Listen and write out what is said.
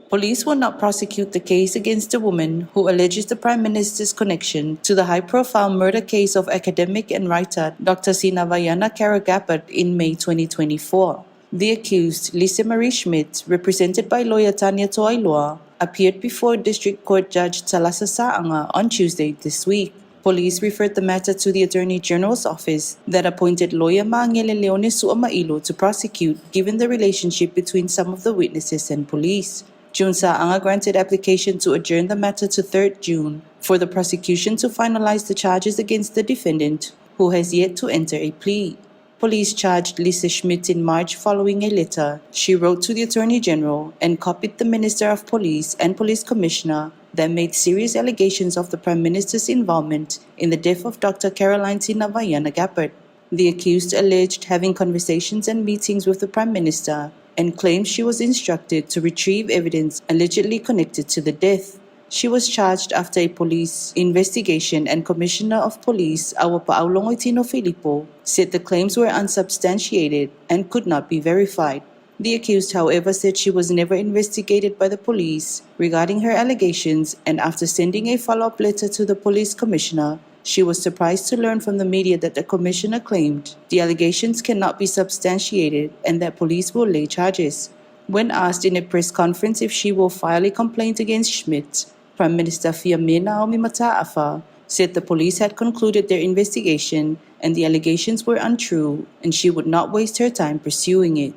Police will not prosecute the case against the woman who alleges the Prime Minister's connection to the high-profile murder case of academic and writer Dr. Sinavayana Karagapat in May 2024. The accused, Lisa Marie Schmidt, represented by lawyer Tanya Toailua, appeared before District Court Judge Talasa Saanga on Tuesday this week. Police referred the matter to the Attorney General's office that appointed lawyer Maangele Leone Suamailo to prosecute, given the relationship between some of the witnesses and police. June Saanga granted application to adjourn the matter to 3rd June for the prosecution to finalize the charges against the defendant, who has yet to enter a plea. Police charged Lisa Schmidt in March following a letter she wrote to the Attorney General and copied the Minister of Police and Police Commissioner that made serious allegations of the Prime Minister's involvement in the death of Dr. Caroline Sinavayana Gappert. The accused alleged having conversations and meetings with the Prime Minister and claims she was instructed to retrieve evidence allegedly connected to the death. She was charged after a police investigation, and Commissioner of Police Awa Paulong Oitino Filippo said the claims were unsubstantiated and could not be verified. The accused, however, said she was never investigated by the police regarding her allegations, and after sending a follow-up letter to the police commissioner, she was surprised to learn from the media that the commissioner claimed the allegations cannot be substantiated and that police will lay charges. When asked in a press conference if she will file a complaint against Schmidt, Prime Minister Fiamena Aumimataafa said the police had concluded their investigation and the allegations were untrue and she would not waste her time pursuing it.